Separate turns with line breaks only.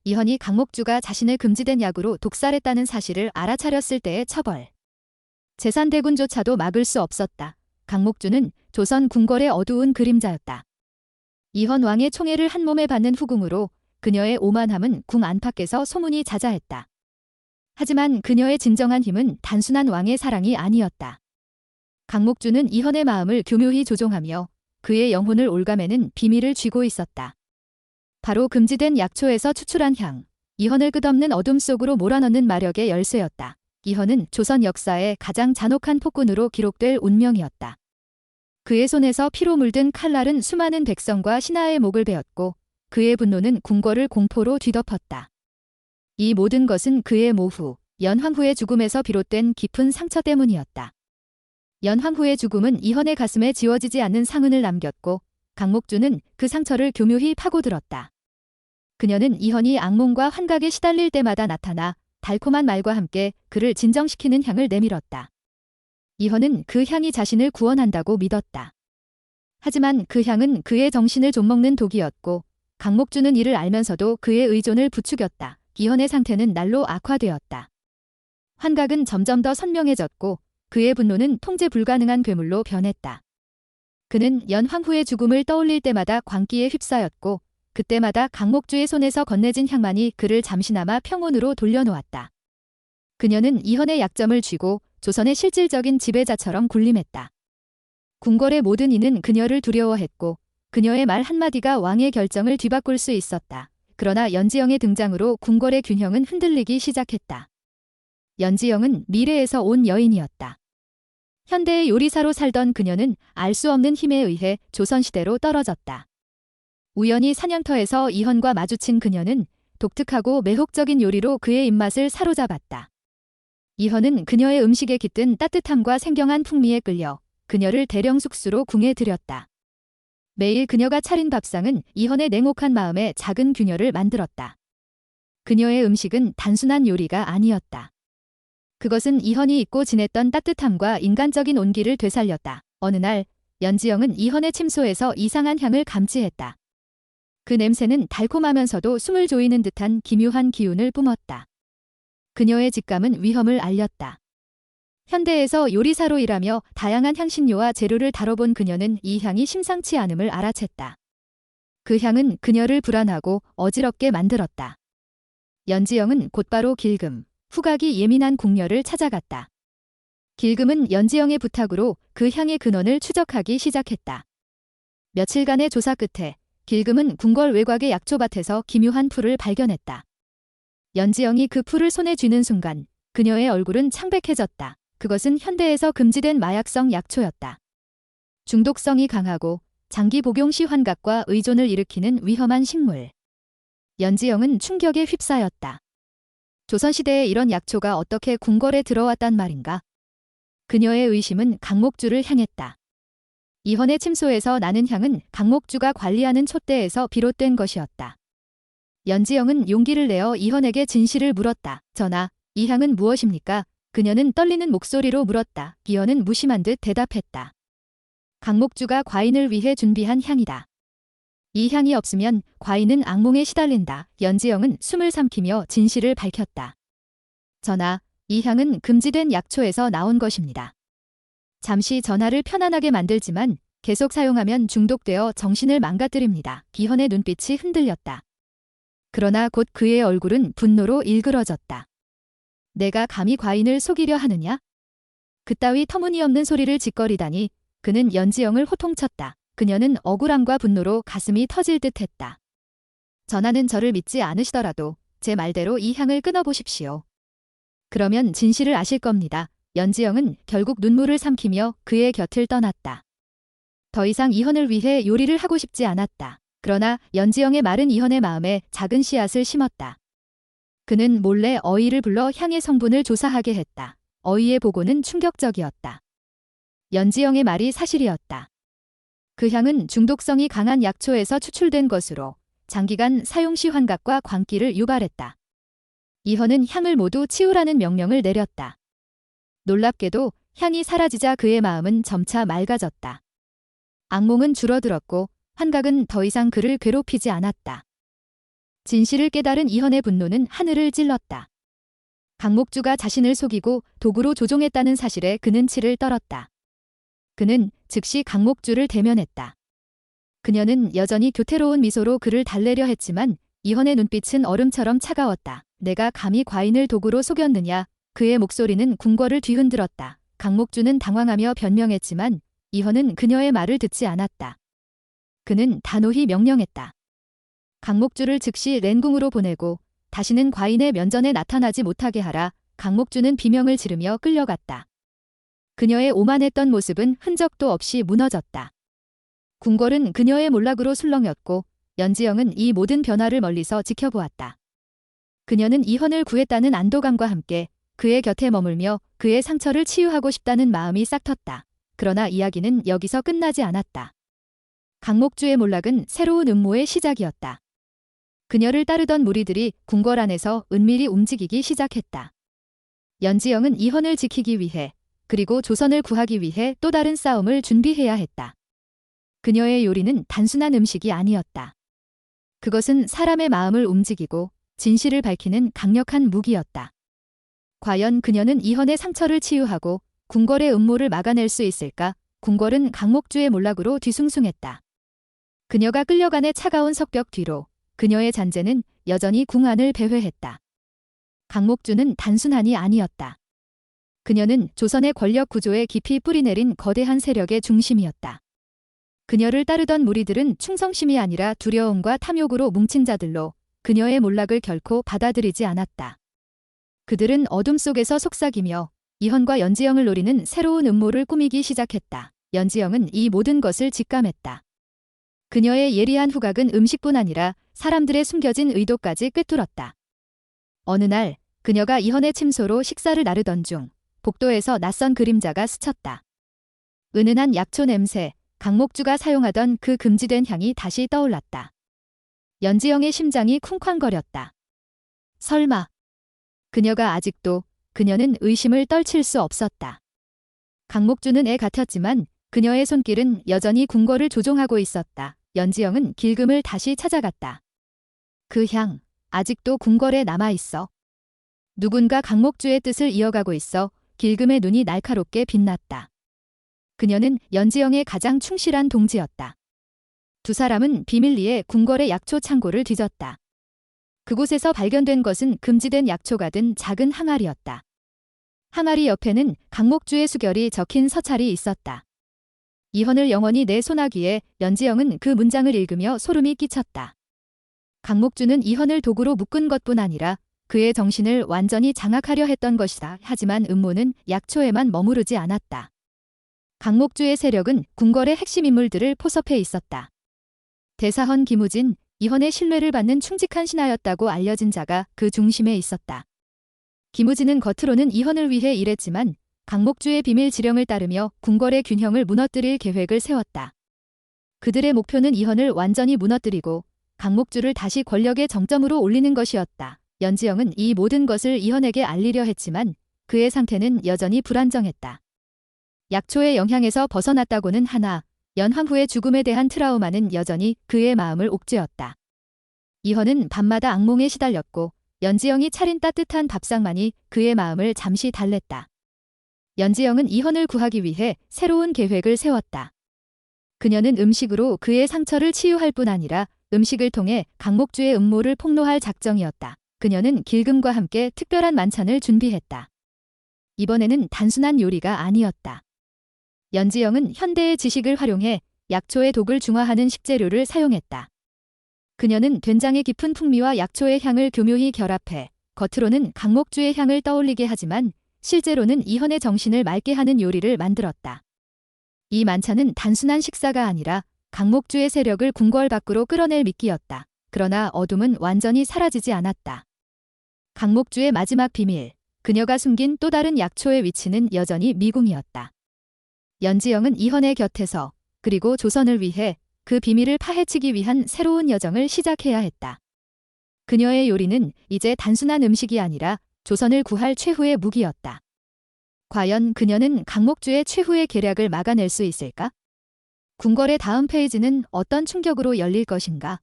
이헌이 강목주가 자신을 금지된 약으로 독살했다는 사실을 알아차렸을 때의 처벌. 제산대군조차도 막을 수 없었다. 강목주는 조선 궁궐의 어두운 그림자였다. 이헌 왕의 총애를 한 몸에 받는 후궁으로 그녀의 오만함은 궁 안팎에서 소문이 자자했다. 하지만 그녀의 진정한 힘은 단순한 왕의 사랑이 아니었다. 강목주는 이헌의 마음을 교묘히 조종하며 그의 영혼을 올가매는 비밀을 쥐고 있었다. 바로 금지된 약초에서 추출한 향, 이헌을 끝없는 어둠 속으로 몰아넣는 마력의 열쇠였다. 이헌은 조선 역사의 가장 잔혹한 폭군으로 기록될 운명이었다. 그의 손에서 피로 물든 칼날은 수많은 백성과 신하의 목을 베었고 그의 분노는 궁궐을 공포로 뒤덮었다. 이 모든 것은 그의 모후, 연황후의 죽음에서 비롯된 깊은 상처 때문이었다. 연황후의 죽음은 이헌의 가슴에 지워지지 않는 상흔을 남겼고 강목주는 그 상처를 교묘히 파고들었다. 그녀는 이헌이 악몽과 환각에 시달릴 때마다 나타나 달콤한 말과 함께 그를 진정시키는 향을 내밀었다. 이헌은 그 향이 자신을 구원한다고 믿었다. 하지만 그 향은 그의 정신을 좀먹는 독이었고 강목주는 이를 알면서도 그의 의존을 부추겼다. 이헌의 상태는 날로 악화되었다. 환각은 점점 더 선명해졌고 그의 분노는 통제 불가능한 괴물로 변했다. 그는 연황후의 죽음을 떠올릴 때마다 광기에 휩싸였고 그때마다 강목주의 손에서 건네진 향만이 그를 잠시나마 평온으로 돌려놓았다. 그녀는 이헌의 약점을 쥐고 조선의 실질적인 지배자처럼 군림했다. 궁궐의 모든 이는 그녀를 두려워했고 그녀의 말 한마디가 왕의 결정을 뒤바꿀 수 있었다. 그러나 연지영의 등장으로 궁궐의 균형은 흔들리기 시작했다. 연지영은 미래에서 온 여인이었다. 현대의 요리사로 살던 그녀는 알 수 없는 힘에 의해 조선시대로 떨어졌다. 우연히 사냥터에서 이헌과 마주친 그녀는 독특하고 매혹적인 요리로 그의 입맛을 사로잡았다. 이헌은 그녀의 음식에 깃든 따뜻함과 생경한 풍미에 끌려 그녀를 대령 숙수로 궁에 들였다. 매일 그녀가 차린 밥상은 이헌의 냉혹한 마음에 작은 균열을 만들었다. 그녀의 음식은 단순한 요리가 아니었다. 그것은 이헌이 잊고 지냈던 따뜻함과 인간적인 온기를 되살렸다. 어느 날 연지영은 이헌의 침소에서 이상한 향을 감지했다. 그 냄새는 달콤하면서도 숨을 조이는 듯한 기묘한 기운을 뿜었다. 그녀의 직감은 위험을 알렸다. 현대에서 요리사로 일하며 다양한 향신료와 재료를 다뤄본 그녀는 이 향이 심상치 않음을 알아챘다. 그 향은 그녀를 불안하고 어지럽게 만들었다. 연지영은 곧바로 길금, 후각이 예민한 궁녀를 찾아갔다. 길금은 연지영의 부탁으로 그 향의 근원을 추적하기 시작했다. 며칠간의 조사 끝에 길금은 궁궐 외곽의 약초밭에서 기묘한 풀을 발견했다. 연지영이 그 풀을 손에 쥐는 순간 그녀의 얼굴은 창백해졌다. 그것은 현대에서 금지된 마약성 약초였다. 중독성이 강하고 장기 복용 시 환각과 의존을 일으키는 위험한 식물. 연지영은 충격에 휩싸였다. 조선시대에 이런 약초가 어떻게 궁궐에 들어왔단 말인가? 그녀의 의심은 강목주를 향했다. 이헌의 침소에서 나는 향은 강목주가 관리하는 촛대에서 비롯된 것이었다. 연지영은 용기를 내어 이헌에게 진실을 물었다. 전하, 이 향은 무엇입니까? 그녀는 떨리는 목소리로 물었다. 이헌은 무심한 듯 대답했다. 강목주가 과인을 위해 준비한 향이다. 이 향이 없으면 과인은 악몽에 시달린다. 연지영은 숨을 삼키며 진실을 밝혔다. 전하, 이 향은 금지된 약초에서 나온 것입니다. 잠시 전하를 편안하게 만들지만 계속 사용하면 중독되어 정신을 망가뜨립니다. 이헌의 눈빛이 흔들렸다. 그러나 곧 그의 얼굴은 분노로 일그러졌다. 내가 감히 과인을 속이려 하느냐? 그따위 터무니없는 소리를 짓거리다니. 그는 연지영을 호통쳤다. 그녀는 억울함과 분노로 가슴이 터질 듯했다. 전하는 저를 믿지 않으시더라도 제 말대로 이 향을 끊어보십시오. 그러면 진실을 아실 겁니다. 연지영은 결국 눈물을 삼키며 그의 곁을 떠났다. 더 이상 이헌을 위해 요리를 하고 싶지 않았다. 그러나 연지영의 말은 이헌의 마음에 작은 씨앗을 심었다. 그는 몰래 어이를 불러 향의 성분을 조사하게 했다. 어이의 보고는 충격적이었다. 연지영의 말이 사실이었다. 그 향은 중독성이 강한 약초에서 추출된 것으로 장기간 사용 시 환각과 광기를 유발했다. 이헌은 향을 모두 치우라는 명령을 내렸다. 놀랍게도 향이 사라지자 그의 마음은 점차 맑아졌다. 악몽은 줄어들었고 환각은 더 이상 그를 괴롭히지 않았다. 진실을 깨달은 이현의 분노는 하늘을 찔렀다. 강목주가 자신을 속이고 도구로 조종했다는 사실에 그는 치를 떨었다. 그는 즉시 강목주를 대면했다. 그녀는 여전히 교태로운 미소로 그를 달래려 했지만 이현의 눈빛은 얼음처럼 차가웠다. 내가 감히 과인을 도구로 속였느냐. 그의 목소리는 궁궐을 뒤흔들었다. 강목주는 당황하며 변명했지만 이현은 그녀의 말을 듣지 않았다. 그는 단호히 명령했다. 강목주를 즉시 렌궁으로 보내고 다시는 과인의 면전에 나타나지 못하게 하라. 강목주는 비명을 지르며 끌려갔다. 그녀의 오만했던 모습은 흔적도 없이 무너졌다. 궁궐은 그녀의 몰락으로 술렁였고 연지영은 이 모든 변화를 멀리서 지켜보았다. 그녀는 이현을 구했다는 안도감과 함께 그의 곁에 머물며 그의 상처를 치유하고 싶다는 마음이 싹텄다. 그러나 이야기는 여기서 끝나지 않았다. 강목주의 몰락은 새로운 음모의 시작이었다. 그녀를 따르던 무리들이 궁궐 안에서 은밀히 움직이기 시작했다. 연지영은 이현을 지키기 위해 그리고 조선을 구하기 위해 또 다른 싸움을 준비해야 했다. 그녀의 요리는 단순한 음식이 아니었다. 그것은 사람의 마음을 움직이고 진실을 밝히는 강력한 무기였다. 과연 그녀는 이현의 상처를 치유하고 궁궐의 음모를 막아낼 수 있을까? 궁궐은 강목주의 몰락으로 뒤숭숭했다. 그녀가 끌려간의 차가운 석벽 뒤로 그녀의 잔재는 여전히 궁 안을 배회했다. 강목주는 단순한이 아니었다. 그녀는 조선의 권력 구조에 깊이 뿌리내린 거대한 세력의 중심이었다. 그녀를 따르던 무리들은 충성심이 아니라 두려움과 탐욕으로 뭉친 자들로 그녀의 몰락을 결코 받아들이지 않았다. 그들은 어둠 속에서 속삭이며 이현과 연지영을 노리는 새로운 음모를 꾸미기 시작했다. 연지영은 이 모든 것을 직감했다. 그녀의 예리한 후각은 음식뿐 아니라 사람들의 숨겨진 의도까지 꿰뚫었다. 어느 날 그녀가 이현의 침소로 식사를 나르던 중 복도에서 낯선 그림자가 스쳤다. 은은한 약초 냄새, 강목주가 사용하던 그 금지된 향이 다시 떠올랐다. 연지영의 심장이 쿵쾅거렸다. 설마. 그녀가 아직도 그녀는 의심을 떨칠 수 없었다. 강목주는 애 같았지만 그녀의 손길은 여전히 궁궐을 조종하고 있었다. 연지영은 길금을 다시 찾아갔다. 그 향, 아직도 궁궐에 남아있어. 누군가 강목주의 뜻을 이어가고 있어. 길금의 눈이 날카롭게 빛났다. 그녀는 연지영의 가장 충실한 동지였다. 두 사람은 비밀리에 궁궐의 약초 창고를 뒤졌다. 그곳에서 발견된 것은 금지된 약초가 든 작은 항아리였다. 항아리 옆에는 강목주의 수결이 적힌 서찰이 있었다. 이현을 영원히 내 손아귀에. 연지영은 그 문장을 읽으며 소름이 끼쳤다. 강목주는 이현을 도구로 묶은 것뿐 아니라 그의 정신을 완전히 장악하려 했던 것이다. 하지만 음모는 약초에만 머무르지 않았다. 강목주의 세력은 궁궐의 핵심 인물들을 포섭해 있었다. 대사헌 김우진, 이현의 신뢰를 받는 충직한 신하였다고 알려진 자가 그 중심에 있었다. 김우진은 겉으로는 이현을 위해 일했지만 강목주의 비밀 지령을 따르며 궁궐의 균형을 무너뜨릴 계획을 세웠다. 그들의 목표는 이현을 완전히 무너뜨리고 강목주를 다시 권력의 정점으로 올리는 것이었다. 연지영은 이 모든 것을 이현에게 알리려 했지만 그의 상태는 여전히 불안정했다. 약초의 영향에서 벗어났다고는 하나 연황후의 죽음에 대한 트라우마는 여전히 그의 마음을 옥죄었다. 이현은 밤마다 악몽에 시달렸고 연지영이 차린 따뜻한 밥상만이 그의 마음을 잠시 달랬다. 연지영은 이현을 구하기 위해 새로운 계획을 세웠다. 그녀는 음식으로 그의 상처를 치유할 뿐 아니라 음식을 통해 강목주의 음모를 폭로할 작정이었다. 그녀는 길금과 함께 특별한 만찬을 준비했다. 이번에는 단순한 요리가 아니었다. 연지영은 현대의 지식을 활용해 약초의 독을 중화하는 식재료를 사용했다. 그녀는 된장의 깊은 풍미와 약초의 향을 교묘히 결합해 겉으로는 강목주의 향을 떠올리게 하지만 실제로는 이현의 정신을 맑게 하는 요리를 만들었다. 이 만찬은 단순한 식사가 아니라 강목주의 세력을 궁궐 밖으로 끌어낼 미끼였다. 그러나 어둠은 완전히 사라지지 않았다. 강목주의 마지막 비밀, 그녀가 숨긴 또 다른 약초의 위치는 여전히 미궁이었다. 연지영은 이현의 곁에서 그리고 조선을 위해 그 비밀을 파헤치기 위한 새로운 여정을 시작해야 했다. 그녀의 요리는 이제 단순한 음식이 아니라 조선을 구할 최후의 무기였다. 과연 그녀는 강목주의 최후의 계략을 막아낼 수 있을까? 궁궐의 다음 페이지는 어떤 충격으로 열릴 것인가?